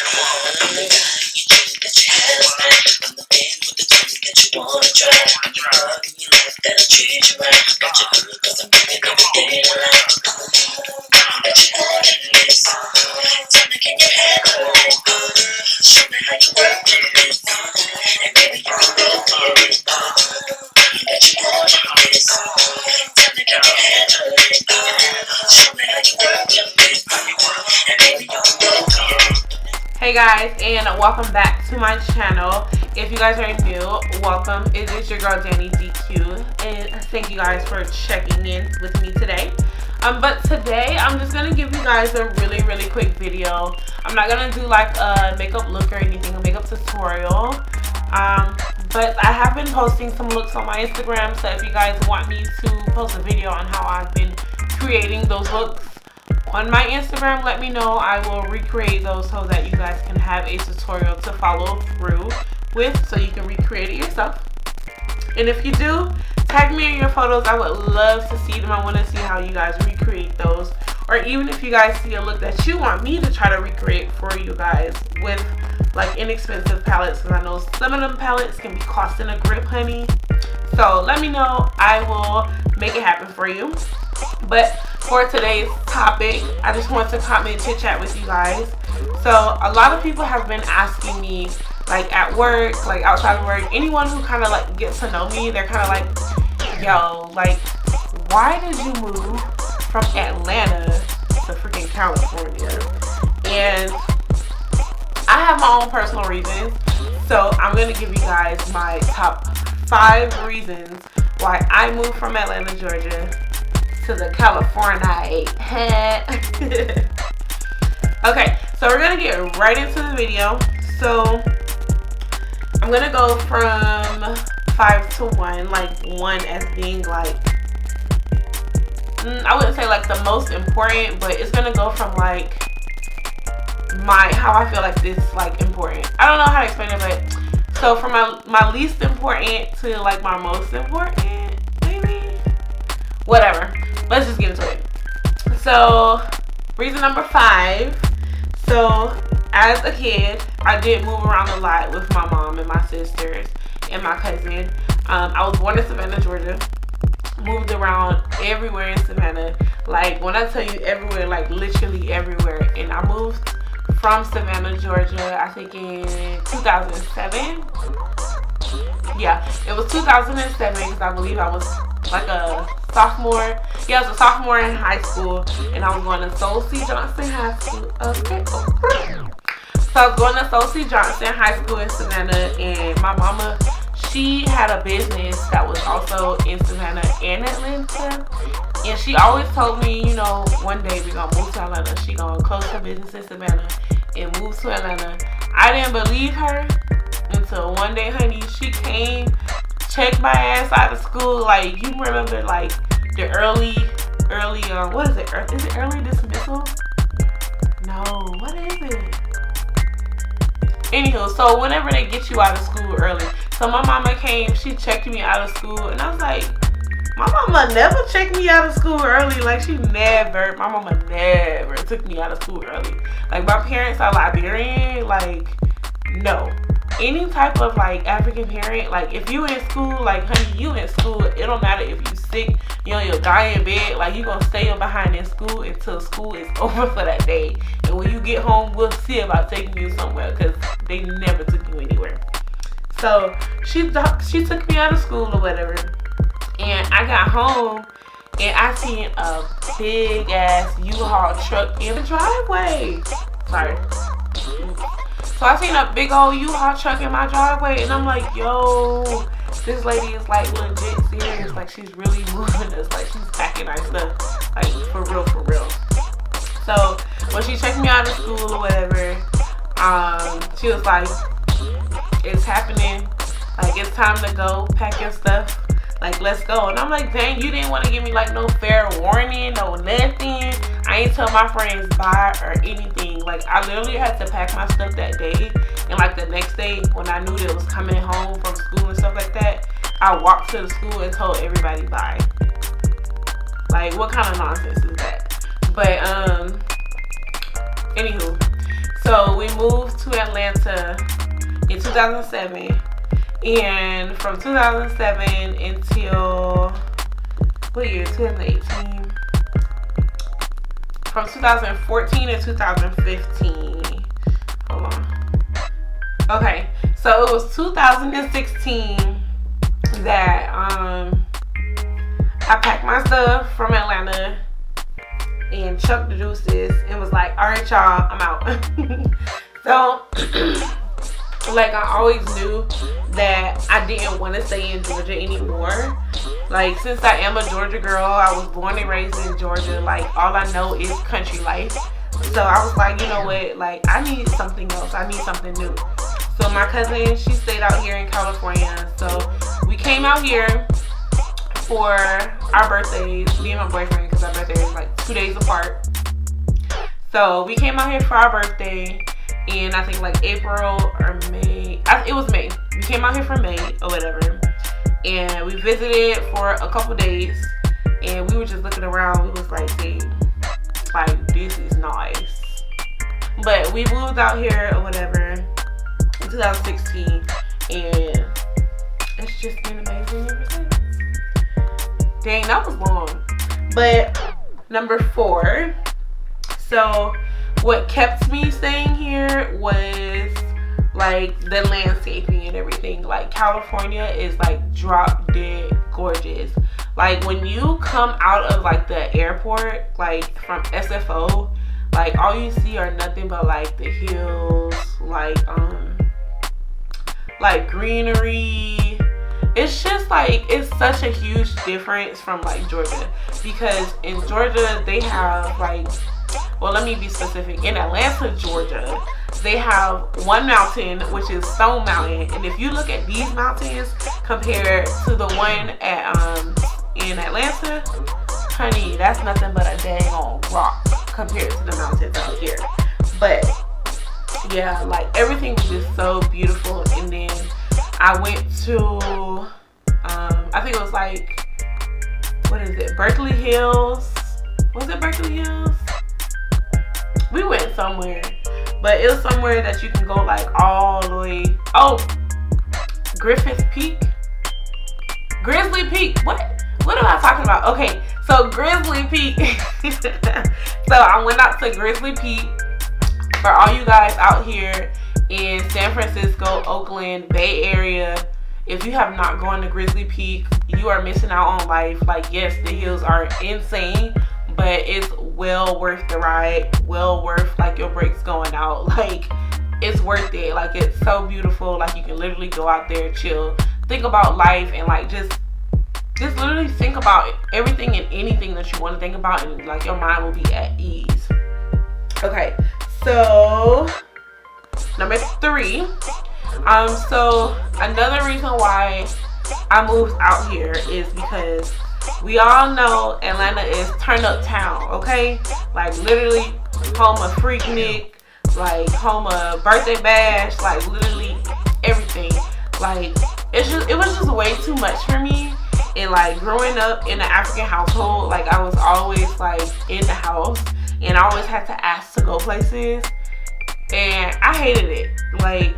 I'm the guy you dream that you have right. I'm the man with the things that you wanna try. I'm the dog in your life that'll treat you right. Got you good cause I'm giving everything I like. That you want in this. Tell me can you handle it? Show me how you work in this. And maybe you can go for it. That you want in this. Tell me can you handle it? Show me how you work in this. And maybe you can go for it. Hey guys, and welcome back to my channel. If you guys are new, welcome. It is your girl Danny DQ, and thank you guys for checking in with me today. But today I'm just gonna give you guys a really quick video. I'm not gonna do like a makeup look or anything, a makeup tutorial. But I have been posting some looks on my Instagram, so if you guys want me to post a video on how I've been creating those looks on my Instagram, let me know. I will recreate those so that you guys can have a tutorial to follow through with, so you can recreate it yourself. And if you do, tag me in your photos. I would love to see them. I want to see how you guys recreate those, or even if you guys see a look that you want me to try to recreate for you guys with like inexpensive palettes, because I know some of them palettes can be costing a grip, honey. So let me know. I will make it happen for you. But for today's topic, I just want to comment, chit chat with you guys. So a lot of people have been asking me, like at work, like outside of work, anyone who kind of like gets to know me, they're kind of like, yo, like, why did you move from Atlanta to freaking California? And I have my own personal reasons, so I'm gonna give you guys my top 5 reasons why I moved from Atlanta, Georgia to the California. Okay, so we're gonna get right into the video. So I'm gonna go from 5 to 1, like 1 as being like, I wouldn't say like the most important, but it's gonna go from like how I feel like this like important. I don't know how to explain it, but so from my least important to like my most important, maybe, whatever. Let's just get into it. So reason number 5. So as a kid, I did move around a lot with my mom and my sisters and my cousin. I was born in Savannah, Georgia. Moved around everywhere in Savannah. Like when I tell you everywhere, like literally everywhere. And I moved from Savannah, Georgia, I think in 2007. Yeah, it was 2007 because I believe I was like a sophomore. Yeah, I was a sophomore in high school, and I was going to Soul C. Johnson High School. Okay. So I was going to Soul C. Johnson High School in Savannah, and my mama, she had a business that was also in Savannah and Atlanta. And she always told me, you know, one day we're gonna move to Atlanta. She gonna close her business in Savannah and move to Atlanta. I didn't believe her until one day, honey, she came, checked my ass out of school. Like, you remember like the early what is it? Is it early dismissal? No, what is it? Anywho, so whenever they get you out of school early. So my mama came, she checked me out of school, and I was like, my mama never checked me out of school early. Like, my mama never took me out of school early. Like, my parents are Liberian. Like, no. Any type of, like, African parent, like, if you in school, like, honey, you in school. It don't matter if you sick, you know, you'll die in bed. Like, you gonna stay behind in school until school is over for that day. And when you get home, we'll see about taking you somewhere, because they never took you anywhere. So, she took me out of school or whatever. And I got home and I seen a big ass U-Haul truck in the driveway. Sorry. So I seen a big old U-Haul truck in my driveway, and I'm like, yo, this lady is like legit serious. Like, she's really moving us. Like, she's packing our stuff. Like, for real. So when she checked me out of school or whatever, she was like, it's happening. Like, it's time to go. Pack your stuff. Like, let's go. And I'm like, dang, you didn't want to give me like no fair warning, no nothing. I ain't tell my friends bye or anything. Like, I literally had to pack my stuff that day. And like the next day, when I knew that it was coming home from school and stuff like that, I walked to the school and told everybody bye. Like, what kind of nonsense is that? But anywho, so So we moved to Atlanta in 2007, and from 2007 until what year? 2018. From 2014 to 2015. Hold on. Okay, so it was 2016 that I packed my stuff from Atlanta and chucked the deuces and was like, all right, y'all, I'm out. So, like, I always knew that I didn't want to stay in Georgia anymore. Like, since I am a Georgia girl, I was born and raised in Georgia. Like, all I know is country life. So I was like, you know what? Like, I need something else. I need something new. So my cousin, she stayed out here in California. So we came out here for our birthdays, me and my boyfriend, because our birthday is like 2 days apart. So we came out here for our birthday in, I think, like April or May. It was May. We came out here for May or whatever. And we visited for a couple days. And we were just looking around. We was like, hey, like, this is nice. But we moved out here or whatever in 2016. And it's just been amazing ever since. Dang, that was long. But number 4. So what kept me staying here was like the landscaping and everything. Like, California is like drop dead gorgeous. Like, when you come out of like the airport, like from SFO, like all you see are nothing but like the hills, like greenery. It's just like, it's such a huge difference from like Georgia, because in Georgia they have like, well, let me be specific. In Atlanta, Georgia, they have one mountain, which is Stone Mountain. And if you look at these mountains compared to the one at in Atlanta, honey, that's nothing but a dang old rock compared to the mountains out here. But yeah, like everything was just so beautiful. And then I went to I think it was like, what is it, Berkeley Hills? Was it Berkeley Hills? We went somewhere, but it was somewhere that you can go like all the way. Oh, Griffith Peak, Grizzly Peak. What am I talking about? Okay, so Grizzly Peak. So I went out to Grizzly Peak. For all you guys out here in San Francisco, Oakland, Bay Area, if you have not gone to Grizzly Peak, you are missing out on life. Like, yes, the hills are insane, but it's well worth the ride, well worth like your brakes going out. Like, it's worth it. Like, it's so beautiful. Like, you can literally go out there, chill, think about life, and like just literally think about everything and anything that you want to think about, and like your mind will be at ease. Okay, so number 3. So another reason why I moved out here is because we all know Atlanta is turn up town, okay? Like, literally home of Freaknik, like home of Birthday Bash, like literally everything. Like, it was just way too much for me. And like, growing up in an African household, like I was always like in the house, and I always had to ask to go places, and I hated it. Like,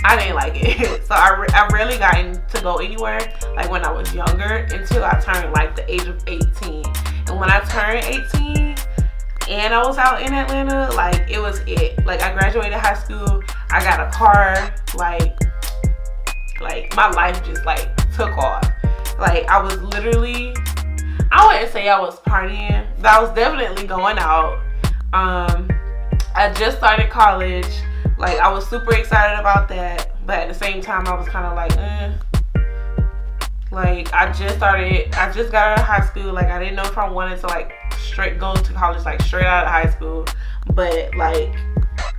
I didn't like it. So I rarely got to go anywhere like when I was younger, until I turned like the age of 18. And when I turned 18 and I was out in Atlanta, like it was it. Like, I graduated high school, I got a car, like my life just like took off. Like, I was literally, I wouldn't say I was partying, but I was definitely going out. I just started college. Like, I was super excited about that, but at the same time I was kind of like, Like, I just got out of high school. Like, I didn't know if I wanted to like straight go to college, like straight out of high school, but like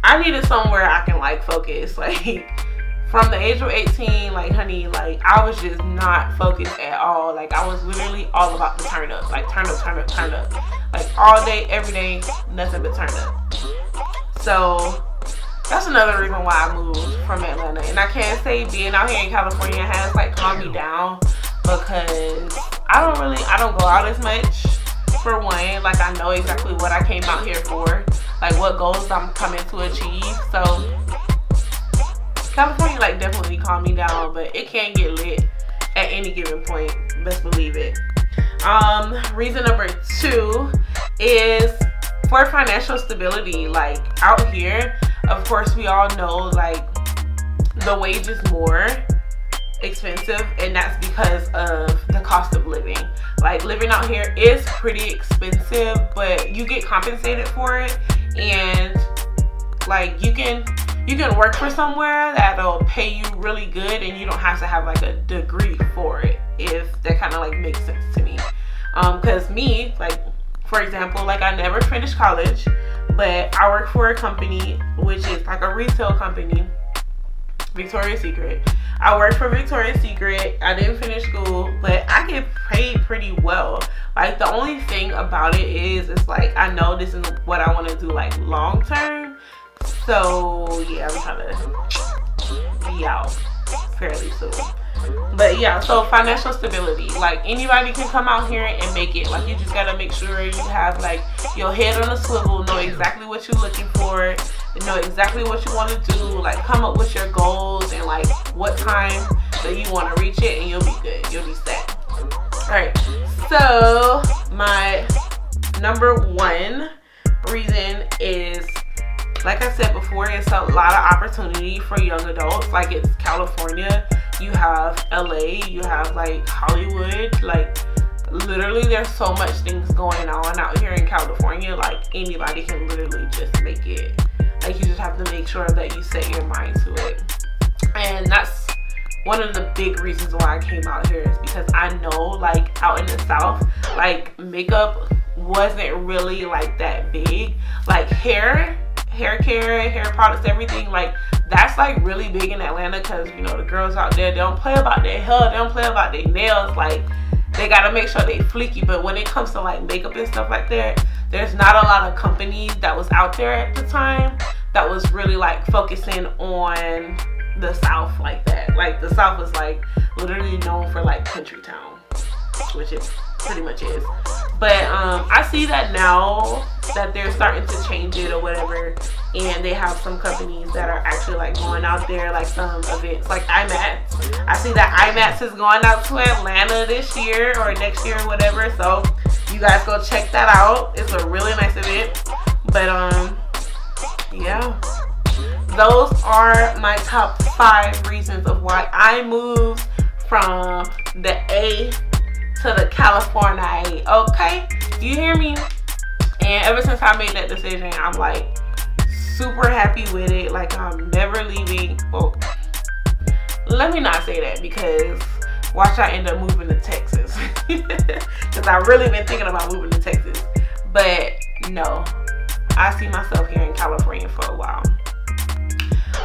I needed somewhere I can like focus. Like, from the age of 18, like, honey, like I was just not focused at all. Like, I was literally all about the turn up. Like, turn up. Like, all day, every day, nothing but turn up. So that's another reason why I moved from Atlanta. And I can't say being out here in California has like calmed me down, because I don't go out as much, for one. Like, I know exactly what I came out here for. like what goals I'm coming to achieve. So California like definitely calmed me down, but it can get lit at any given point, best believe it. Reason number 2 is for financial stability. Like out here, of course, we all know like the wage is more expensive, and that's because of the cost of living. Like living out here is pretty expensive, but you get compensated for it, and like you can work for somewhere that'll pay you really good, and you don't have to have like a degree for it, if that kind of like makes sense to me. Because me, like for example, like I never finished college, but I work for a company which is like a retail company, Victoria's Secret. I work for Victoria's Secret. I didn't finish school, but I get paid pretty well. Like the only thing about it is, it's like I know this is what I want to do like long term. So yeah, I'm trying to be out fairly soon. But yeah, so financial stability. Like anybody can come out here and make it. Like you just gotta make sure you have like your head on a swivel, know exactly what you're looking for, know exactly what you want to do, like come up with your goals and like what time that you want to reach it, and you'll be good. You'll be set. Alright, so my number 1 reason is, like I said before, it's a lot of opportunity for young adults. Like it's California, you have LA, you have like Hollywood, like literally there's so much things going on out here in California. Like anybody can literally just make it. Like you just have to make sure that you set your mind to it. And that's one of the big reasons why I came out here, is because I know like out in the South, like makeup wasn't really like that big. Like hair care, hair products, everything, like that's like really big in Atlanta, because you know the girls out there, they don't play about their hair, they don't play about their nails. Like they gotta make sure they fleeky. But when it comes to like makeup and stuff like that, there's not a lot of companies that was out there at the time that was really like focusing on the South like that. Like the South was like literally known for like country town, which it pretty much is. But I see that now that they're starting to change it or whatever, and they have some companies that are actually like going out there, like some events like IMATS. I see that IMATS is going out to Atlanta this year or next year or whatever, so you guys go check that out. It's a really nice event. But yeah, those are my top 5 reasons of why I moved from the A to the California. Okay, you hear me? And ever since I made that decision, I'm like super happy with it. Like I'm never leaving. Well, let me not say that, because watch I end up moving to Texas. Because I've really been thinking about moving to Texas. But no, I see myself here in California for a while.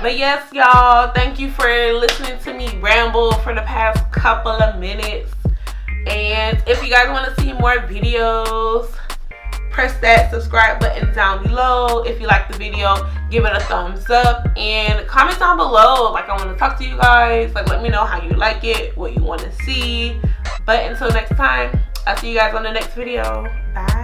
But yes, y'all, thank you for listening to me ramble for the past couple of minutes. And if you guys want to see more videos, press that subscribe button down below. If you like the video, give it a thumbs up and comment down below. Like I want to talk to you guys. Like let me know how you like it, what you want to see. But until next time, I'll see you guys on the next video. Bye.